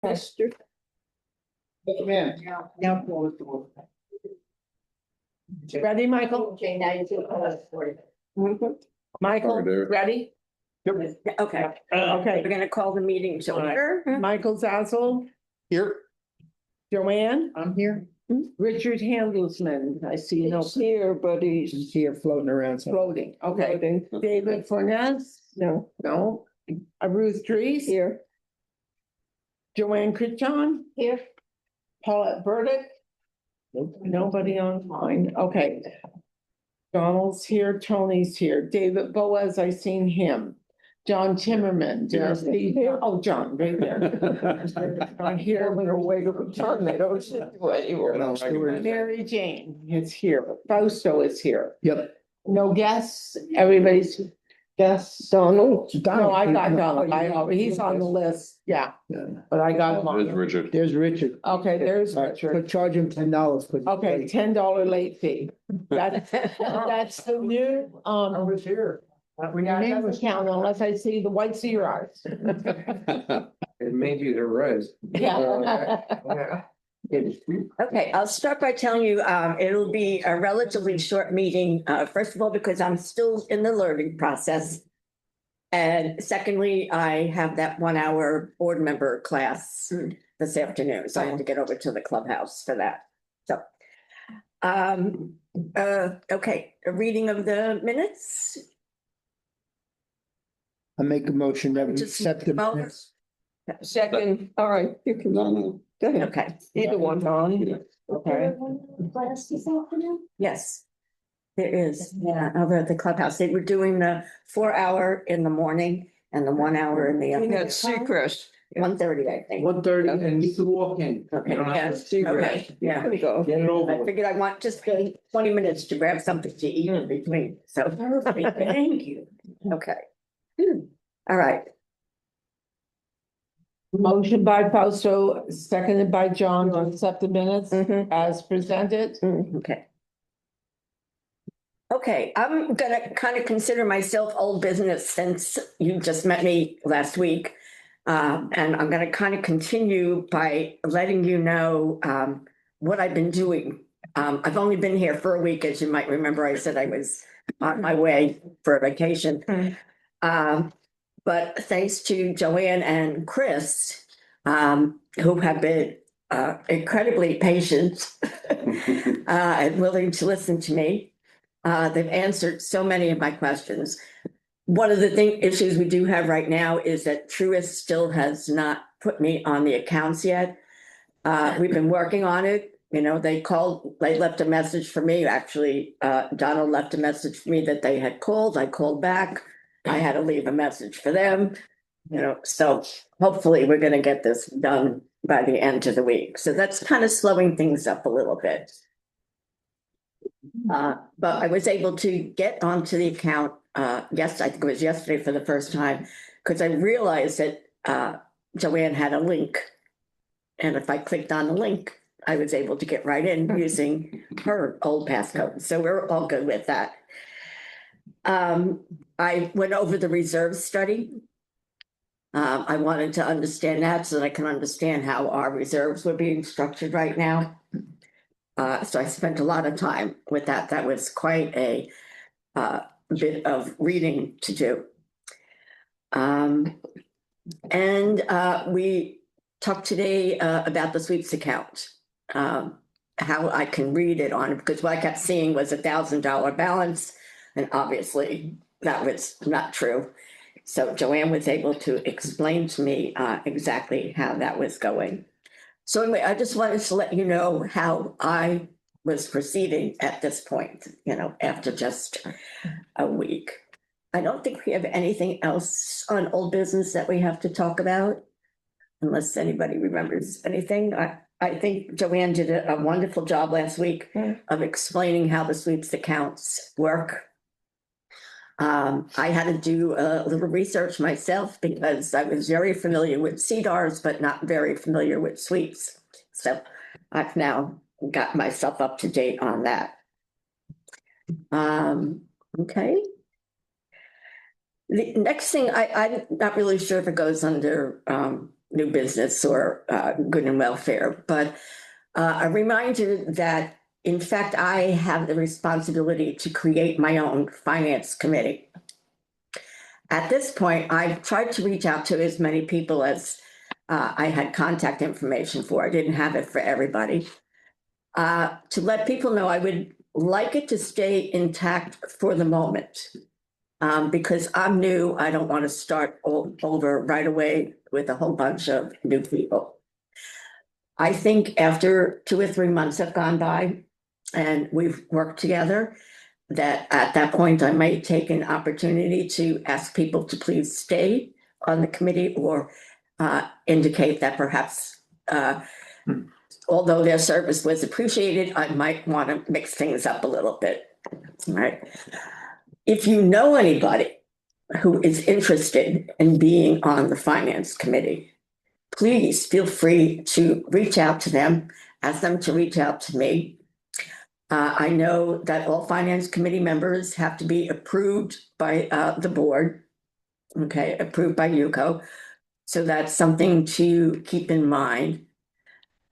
Mr. Yes, ma'am. Now close the door. Ready, Michael? Okay, now you can call us for it. Michael, Sorry, Derek. ready? Okay, Okay, we're gonna call the meeting to order. Michael Zazzle, Here. Joanne, I'm here. Richard Handelsman, I see no He's here, but He's he's here floating around. somewhere. floating, okay. floating. David Fornes, No, no. Ruth Dries, here. Joanne Critchon, Here. Paulette Burdick, nobody online, okay. Donald's here, Tony's here, David Boaz, I seen him. John Timmerman, did I see him? Oh, John, right there. Not here, we're gonna wait over John, they don't do anymore. Mary Jane is here, Fausto is here, Yep. no guests, everybody's guests. Donald. No, I got Donald, he's on the list, yeah, Yeah. but I got him There's on. Richard. There's Richard. Okay, there's All right, so Richard. charge him $10 for. Okay, $10 late fee. That's the new, was here. When yeah, it doesn't count unless I see the whites of your eyes. It may be the res. Yeah. Okay, I'll start by telling you, it'll be a relatively short meeting, first of all, because I'm still in the learning process. And secondly, I have that 1 hour board member class this afternoon, so I have to get over to the clubhouse for that. So. Okay, a reading of the minutes. I make a motion that we Just- accept the well, minutes. Second, all right, you can, go ahead. Okay, either one, Don. Okay. Class this afternoon? Yes. There is, yeah, over at the clubhouse. They were doing the 4 hour in the morning and the 1 hour in the afternoon. Secret. 1:30, I think. 1:30 and you can walk in. Okay, You don't have yeah, to see okay, rest. yeah. There we go. Get it over I with. figured I want just 20 minutes to grab something to eat in between, so. Thank you. Okay. All right, Motion by Fausto, seconded by John to accept the minutes Mhm. as presented. Okay. Okay, I'm gonna kind of consider myself old business since you just met me last week. And I'm gonna kind of continue by letting you know what I've been doing. I've only been here for a week, as you might remember. I said I was on my way for a vacation. But thanks to Joanne and Chris, who have been incredibly patient and willing to listen to me. They've answered so many of my questions. One of the issues we do have right now is that Truist still has not put me on the accounts yet. We've been working on it. You know, they left a message for me, actually. Donald left a message for me that they had called. I called back. I had to leave a message for them. You know, so hopefully we're gonna get this done by the end of the week. So that's kind of slowing things up a little bit. But I was able to get onto the account, yes, I think it was yesterday for the first time, because I realized that Joanne had a link. And if I clicked on the link, I was able to get right in using her old passcode. So we're all good with that. I went over the reserve study. I wanted to understand that so that I can understand how our reserves were being structured right now. So I spent a lot of time with that. That was quite a bit of reading to do. And we talked today about the sweeps account, how I can read it on, because what I kept seeing was $1,000 balance, and obviously that was not true. So Joanne was able to explain to me exactly how that was going. So anyway, I just wanted to let you know how I was proceeding at this point, you know, after just a week. I don't think we have anything else on old business that we have to talk about, unless anybody remembers anything. I think Joanne did a wonderful job last week of explaining how the sweeps accounts work. I had to do a little research myself because I was very familiar with CDARS, but not very familiar with sweeps. So I've now got myself up to date on that. Okay. The next thing, I'm not really sure if it goes under new business or good and welfare, but a reminder that, in fact, I have the responsibility to create my own finance committee. At this point, I've tried to reach out to as many people as I had contact information for. I didn't have it for everybody. To let people know, I would like it to stay intact for the moment. Because I'm new, I don't want to start all over right away with a whole bunch of new people. I think after 2 or 3 months have gone by and we've worked together, that at that point I might take an opportunity to ask people to please stay on the committee or indicate that perhaps although their service was appreciated, I might want to mix things up a little bit. All right. If you know anybody who is interested in being on the finance committee, please feel free to reach out to them, ask them to reach out to me. I know that all finance committee members have to be approved by the board, okay, approved by UCO. So that's something to keep in mind.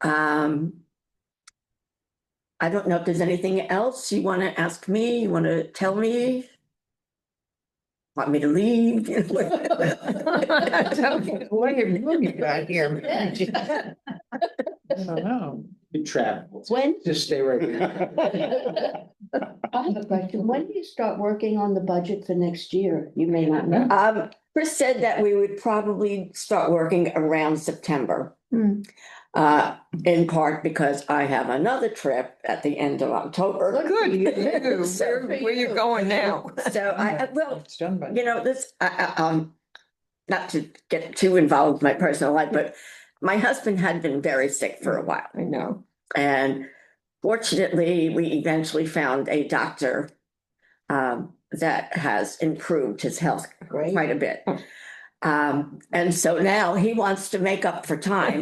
I don't know if there's anything else you want to ask me, you want to tell me? Want me to leave? What have you got here? I don't know. You trap. When, Just stay right there. I have a question. When do you start working on the budget for next year? You may not know. Chris said that we would probably start working around September. Hmm. In part because I have another trip at the end of October. Good for you. So- Where you going now? So well, It's done by. this, not to get too involved with my personal life, but my husband had been very sick for a while. I know. And fortunately, we eventually found a doctor that has improved his health Great. quite a bit. And so now he wants to make up for time.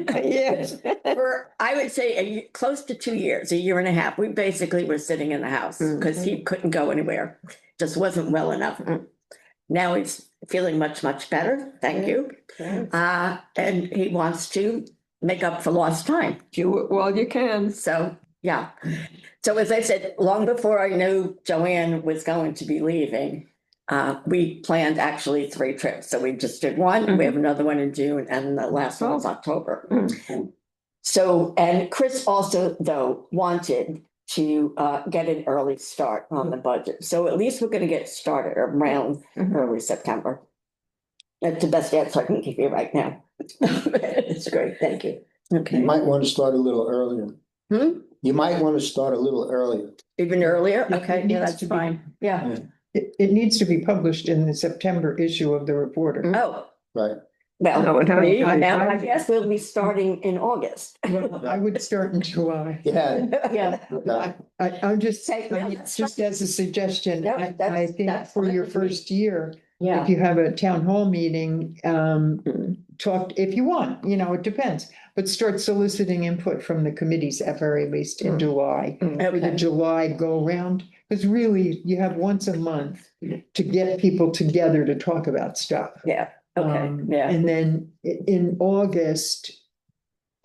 Yes. For, I would say, close to 2 years, a year and a half, we basically were sitting in the house because he couldn't go anywhere, just wasn't well enough. Now he's feeling much, much better, thank you. And he wants to make up for lost time. Do it while you can. So, yeah. So as I said, long before I knew Joanne was going to be leaving, we planned actually 3 trips. So we just did one, we have another one in June, and the last one was October. So, and Chris also, though, wanted to get an early start on the budget. So at least we're gonna get started around early September. That's the best answer I can give you right now. It's great, thank you. Okay, You might want to start a little earlier. You might want to start a little earlier. even earlier, It okay, yeah, needs that's to be- fine, yeah. It needs to be published in the September issue of the Reporter. Oh, Right. well, No, it has- now I guess we'll be starting in August. Well, I would start in July. Yeah. Yeah. I'm just, Take- just as a suggestion, No, I that's- think that's for fine your with me. first year, Yeah, if you have a town hall meeting, talk, if you want, it depends. But start soliciting input from the committees at very least in July. For the okay, July go round, because really you have once a month to get people together to talk about stuff. yeah, okay, yeah. And then in August,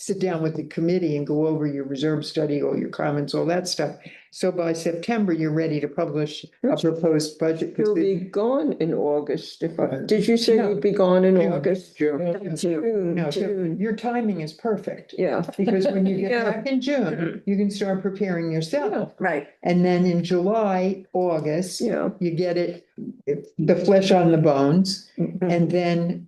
sit down with the committee and go over your reserve study, all your comments, all that stuff. So by September, you're ready to publish a proposed budget. You'll be gone in August. Did you say No. you'd be gone in June. August? June. No, so June. your timing is perfect, Yeah. because when you get Yeah. back in June, you can start preparing yourself. Right, And then in July, August, Yeah. you get the flesh on the bones, and then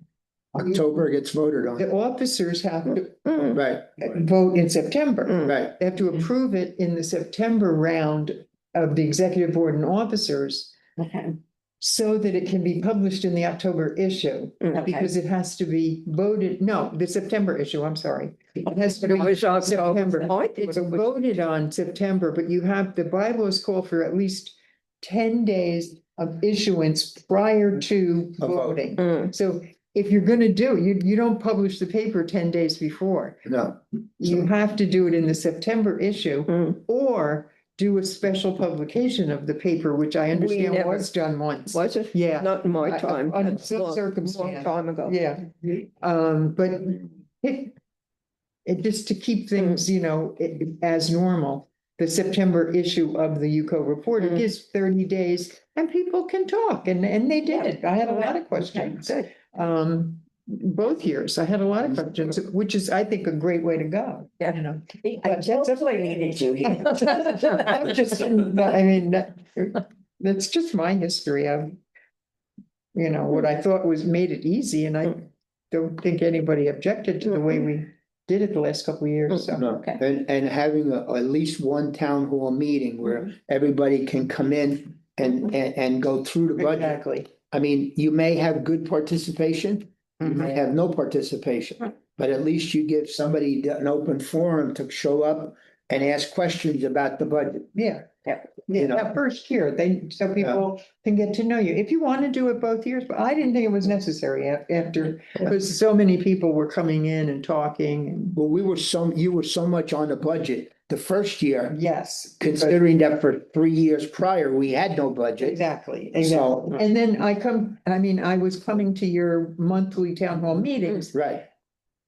October gets voted on. the officers have to Right, vote in September. right. They have to approve it in the September round of the executive board and officers okay, so that it can be published in the October issue, okay, because it has to be voted, no, the September issue, I'm sorry. It has to But it be was October. September. I thought It's it was- voted on September, but you have, the bylaws call for at least 10 days of issuance prior to A vote. voting. So if you're gonna do, you don't publish the paper 10 days before. No, You have to do it in the September issue, or do a special publication of the paper, which I understand never- was done once. Was it? Yeah, Not in my I- time. under That's some long circumstance. time ago. yeah. But it just to keep things, you know, as normal. The September issue of the UCO report, it gives 30 days and people can talk and they did. I had a lot of questions. Good. Both years, I had a lot of questions, which is, I think, a great way to go. Yeah. You know. I totally needed you here. I'm just, I mean, that's just my history of, you know, what I thought was made it easy, and I don't think anybody objected to the way we did it the last couple of years, so. No, Okay. and having at least one town hall meeting where everybody can come in and go through the budget. Exactly. I mean, you may have good participation, you may have no participation, but at least you give somebody an open forum to show up and ask questions about the budget. Yeah. Yeah. You know. That first year, so people can get to know you. If you want to do it both years, but I didn't think it was necessary after, because so many people were coming in and talking and, Well, you were so much on the budget the first year, yes. considering that for 3 years prior, we had no budget. Exactly, So- exactly. And then I was coming to your monthly town hall meetings, Right,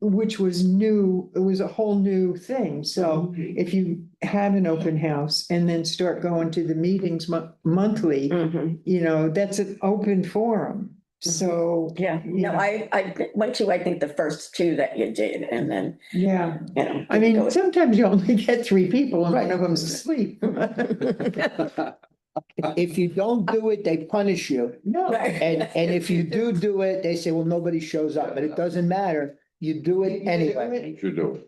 which was new, it was a whole new thing. So if you had an open house and then start going to the meetings monthly, Mhm. you know, that's an open forum. So, Yeah, no, I went to, I think, the first two that you did, and then, yeah, you know. I mean, sometimes you only get 3 people and one Right. of them's asleep. if you don't do it, they punish you. No. And if you do it, they say, well, nobody shows up, but it doesn't matter. You do it anyway. You do.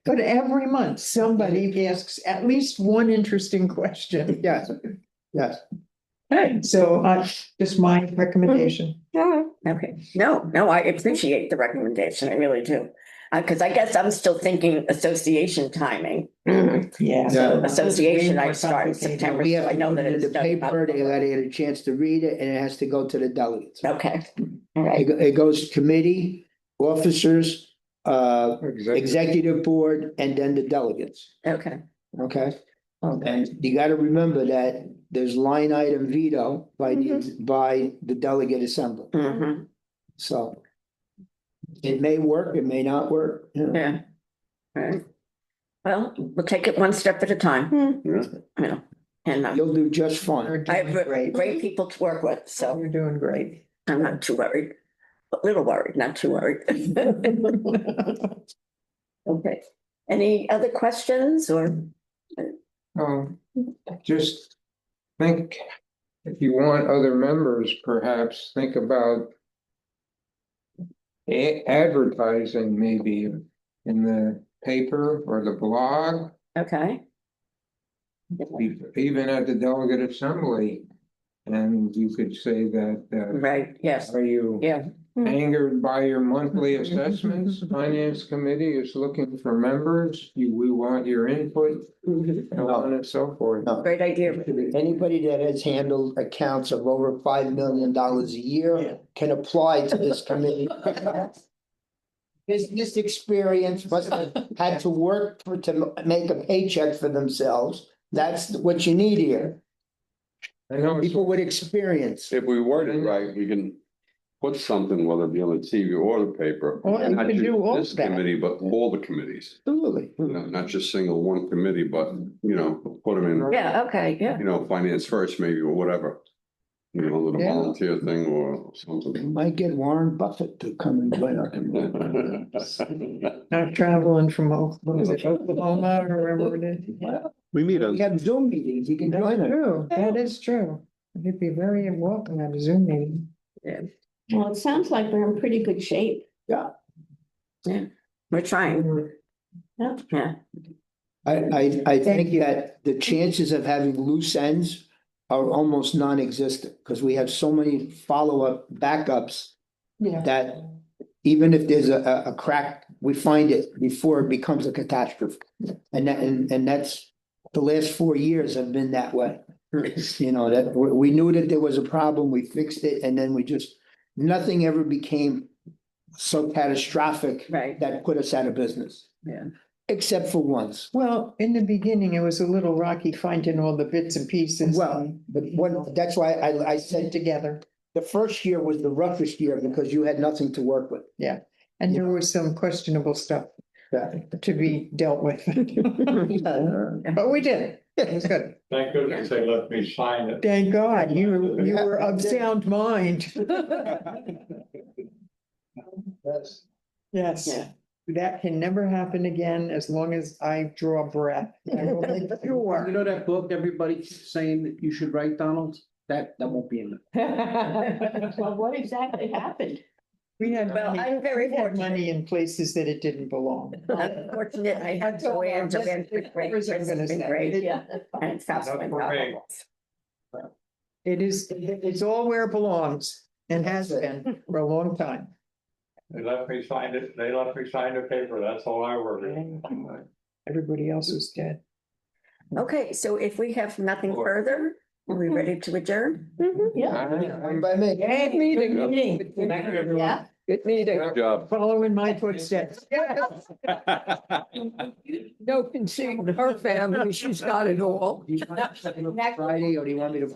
But every month, somebody asks at least one interesting question. Yes, yes. So just my recommendation. Yeah, okay, no, I appreciate the recommendation, I really do. Because I guess I'm still thinking association timing. Yeah. So Yeah. association, I start in September, We so have I to know put that it in it's the done. paper, they gotta get a chance to read it, and it has to go to the delegates. Okay, all right, It goes committee, officers, executive board, and then the delegates, okay. okay? And you gotta remember that there's line item veto by the delegate assembly, Mhm. so. It may work, it may not work, you know. Yeah. All right. Well, we'll take it one step at a time, Yeah. you know, and You'll do just You're fine. I have doing great. great people to work with, so You're doing great. I'm not too worried. A little worried, not too worried. Okay, any other questions or? Just think, if you want other members, perhaps think about advertising maybe in the paper or the blog, Okay. even at the delegate assembly. And you could say that, Right, yes, are you yeah, angered by your monthly assessments? Finance committee is looking for members. We want your input, Mhm. so on and so forth. No. Great idea. Anybody that has handled accounts of over $5 million a year can apply to this committee. Business experience, but had to work to make a paycheck for themselves. That's what you need here. I know it's People with experience. If we word it right, we can put something, whether it be on the TV or the paper. Or you Not can just do all this that. committee, but all the committees, Absolutely. not just single one committee, but, put them in, Yeah, okay, yeah. finance first maybe, or whatever. With a Yeah. volunteer thing or We something. might get Warren Buffett to come and join our committee. Not traveling from Oklahoma or wherever it is. We meet We have Zoom meetings, you can join us. True, that is true. You'd be very welcome at a Zoom meeting. Well, it sounds like we're in pretty good shape. We're trying, Yeah. yeah. I think that the chances of having loose ends are almost non-existent, because we have so many follow-up backups Yeah. that even if there's a crack, we find it before it becomes a catastrophe. And that's, the last 4 years have been that way. That we knew that there was a problem, we fixed it, and then nothing ever became so catastrophic Right, that put us out of business. yeah. except for once. Well, in the beginning, it was a little rocky finding all the bits and pieces. Well, but that's why I Said said together, the first year was the roughest year because you had nothing to work with. and there was some questionable stuff Yeah. to be dealt with. But we did it. It was good. Thank goodness they let me sign it. Thank God, you were of sound mind. Yes, Yeah. that can never happen again as long as I draw breath. I will make You sure. know that book everybody keeps saying that you should write, Donald? That won't be in it. Well, what exactly happened? We had Well, money, I'm very we had fortunate. money in places that it didn't belong. I'm fortunate I have Joanne. Joanne's been great. That's what I was gonna Kristen's been say. great. Yeah, that's fine. And Seth's been wonderful. It's all where it belongs and has been for a long time. They let me sign it, they let me sign the paper, that's all I worry. Everybody else was dead. Okay, so if we have nothing further, are we ready to adjourn? Yeah. Fine by me. Good meeting. Yeah. Good meeting. Good job. Following my footsteps. No concern, her family, she's got it all. Friday, or do you want me to?